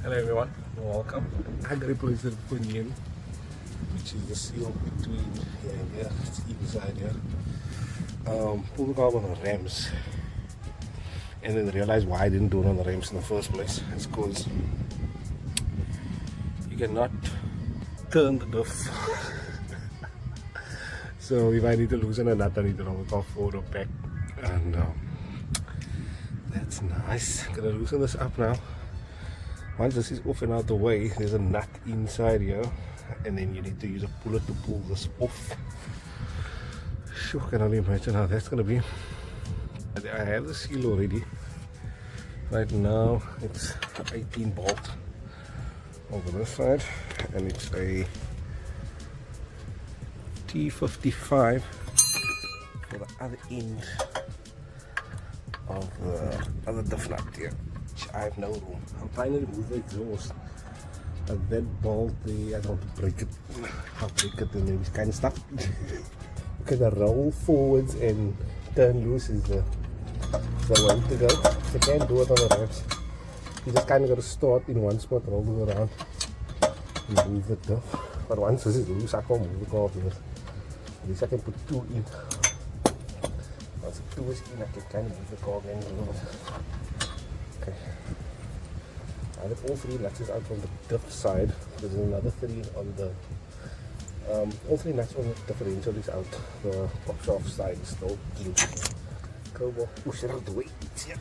Hello everyone, welcome. I got replaced pinion, which is the seal between here and here. It's inside here. Pulled the car on the rims, and then realized why I didn't do it on the rims in the first place. It's because you cannot turn the diff. So if I need to loosen a nut, I need to roll it off forward or back, and that's nice. Gonna loosen this up now. Once this is off and out the way, there's a nut inside here, and then you need to use a puller to pull this off. Sure, can only imagine how that's gonna be. I have the seal already. Right now it's 18 bolt over this side, and it's a T55 for the other end of the other diff nut here. I have no room. I'm trying to remove the exhaust, but that bolt there, I don't want to break it. I'll break it and then it's kind of stuck. Okay, the roll forwards and turn loose is the way to go. You can't do it on the ramps. You just kind of got to start in one spot, roll it around, and move the diff. But once this is loose, I can't move the car here. At least I can put two in. Once the two is in, I can kind of move the car again a little bit. Okay, I have all three nuts out on the diff side. There's another three on the all three nuts on the differential is out. The pop shaft side is still in. Go push it out the way. It's here.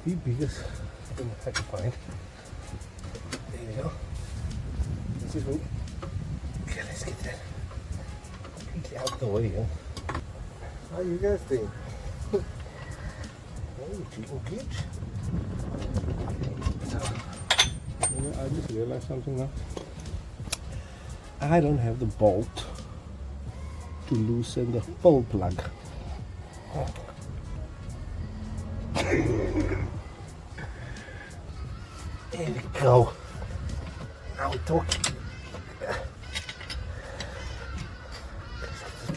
The biggest thing I can find. There you go. This is me. Okay, let's get that completely out the way. How you guys think? Oh, good. I just realized something now. I don't have the bolt to loosen the full plug. There we go. Now we're talking.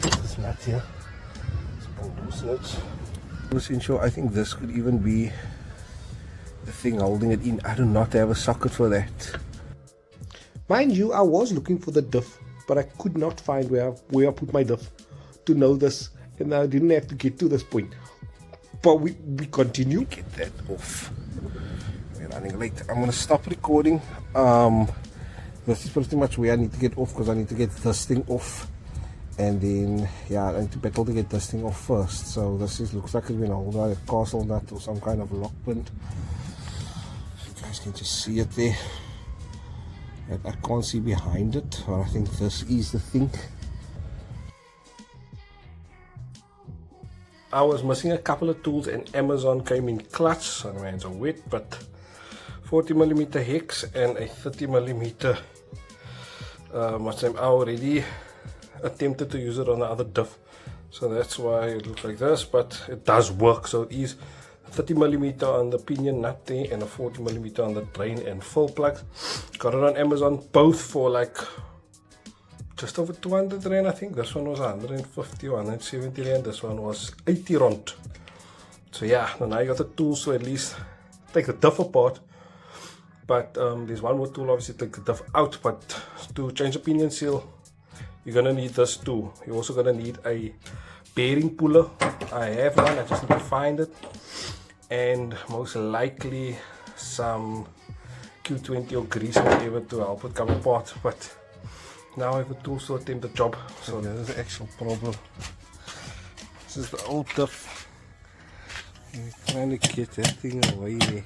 This nut here. Loosen it. I think this could even be the thing holding it in. I do not have a socket for that. Mind you, I was looking for the diff, but I could not find where I put my diff to know this, and I didn't have to get to this point. But we continue. Get that off. We're running late. I'm gonna stop recording. This is pretty much where I need to get off, because I need to get this thing off. And then, yeah, I need to battle to get this thing off first. So this looks like it's been held by a castle nut or some kind of lock pin. You guys can just see it there. I can't see behind it, but I think this is the thing. I was missing a couple of tools, and Amazon came in clutch, so my hands are wet, but 40mm hex and a 30mm I already attempted to use it on the other diff, so that's why it looks like this, but it does work. So it is 30mm on the pinion nut there and a 40mm on the drain and full plugs. Got it on Amazon, both for like just over 200 rand. I think this one was 150 or 170 rand, this one was 80 rand. So yeah, now I got the tools to at least take the diff apart. But there's one more tool, obviously, to take the diff out. But to change the pinion seal, you're gonna need this too. You're also gonna need a bearing puller. I have one, I just need to find it, and most likely some Q20 or grease or whatever to help it come apart. But now I have the tools to attempt the job. So this is the actual problem. This is the old diff. I'm trying to get that thing away there.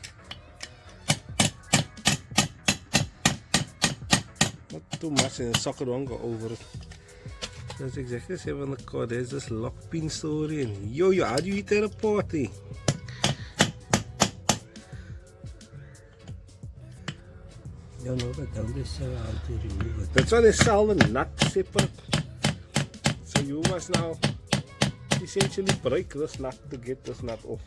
Not too much, and the socket won't go over it. That's exactly the same on the car. There's this lock pin story, and yo, how do you eat that apart? Eh? No, but don't they sell how to remove it? That's why they sell the nut separate. So you must now essentially break this nut to get this nut off.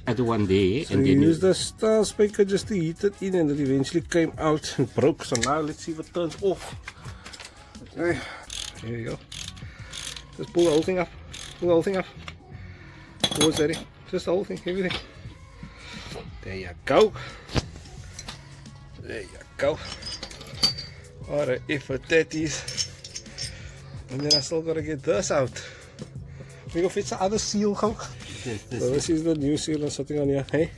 I do one day, So and you then use the style speaker just to heat it in, and it eventually came out and broke. So now let's see if it turns off. Okay, there you go. Just pull the whole thing up. Pull the whole thing up. Towards that. Just the whole thing, everything. There you go. There you go. Alright, if that is. And then I still gotta get this out. We go fix the other seal, go. So this is the new seal that's sitting on here. Hey,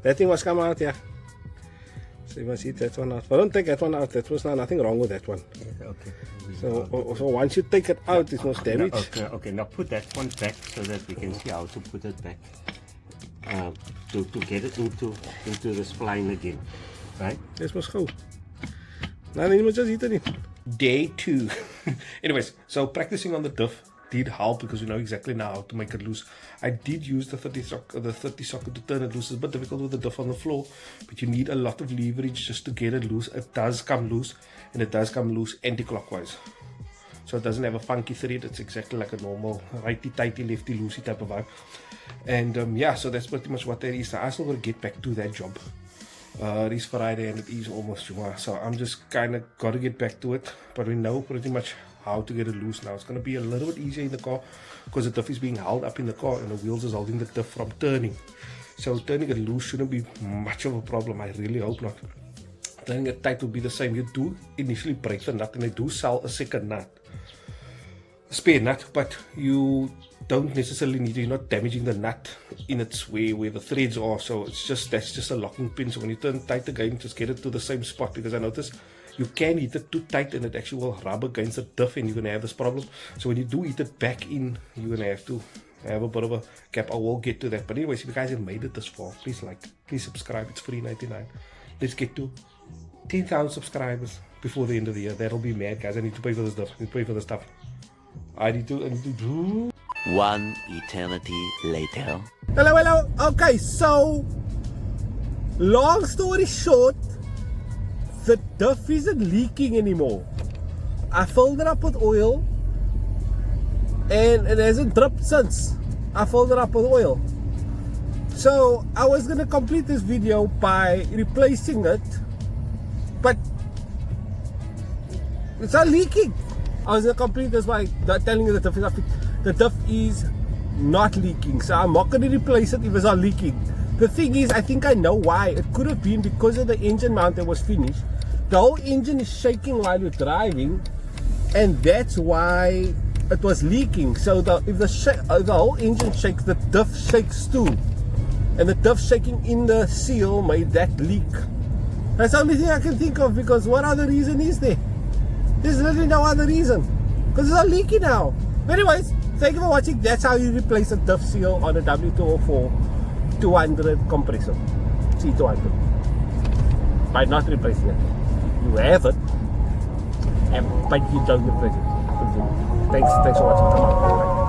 that thing must come out here. So you must eat that one out. But don't take that one out. That was nothing wrong with that one. Okay. So once you take it out, it's not damaged. Okay. Now put that one back so that we can see how to put it back. To get it into the spline again, right? This must go. Now you must just eat it in. Day 2. Anyways, so practicing on the diff did help because we know exactly now how to make it loose. I did use the 30 socket to turn it loose. It's a bit difficult with the diff on the floor, but you need a lot of leverage just to get it loose. It does come loose, and it does come loose anti-clockwise. So it doesn't have a funky thread. It's exactly like a normal righty-tighty, lefty-loosey type of vibe. And yeah, so that's pretty much what that is. I still got to get back to that job. It is Friday and it is almost Juma, so I'm just kind of got to get back to it. But we know pretty much how to get it loose now. It's going to be a little bit easier in the car because the diff is being held up in the car and the wheels is holding the diff from turning. So turning it loose shouldn't be much of a problem. I really hope not. Turning it tight will be the same. You do initially break the nut and they do sell a second nut, a spare nut, but you don't necessarily need to. You're not damaging the nut in its way where the threads are. So it's just, that's just a locking pin. So when you turn tight again, just get it to the same spot, because I noticed you can hit it too tight and it actually will rub against the diff and you're going to have this problem. So when you do hit it back in, you're going to have a bit of a gap. I will get to that. But anyways, if you guys have made it this far, please like, please subscribe. It's free 99. Let's get to 10,000 subscribers before the end of the year. That'll be mad, guys. I need to pay for this stuff. I need to pay for the stuff. I need to do. One eternity later. Hello. Okay, so long story short, the diff isn't leaking anymore. I filled it up with oil and it hasn't dripped since I filled it up with oil. So I was gonna complete this video by replacing it, but it's not leaking. I was gonna complete this by telling you that the diff is not leaking. So I'm not gonna replace it if it's not leaking. The thing is, I think I know why. It could have been because of the engine mount that was finished. The whole engine is shaking while you're driving, and that's why it was leaking. So if the whole engine shakes, the diff shakes too, and the diff shaking in the seal made that leak. That's the only thing I can think of, because what other reason is there? There's literally no other reason, because it's not leaking now. But anyways, thank you for watching. That's how you replace a diff seal on a W204 200 compressor, C200, by not replacing it. You have it, but you don't replace it. Thanks for watching. Come on.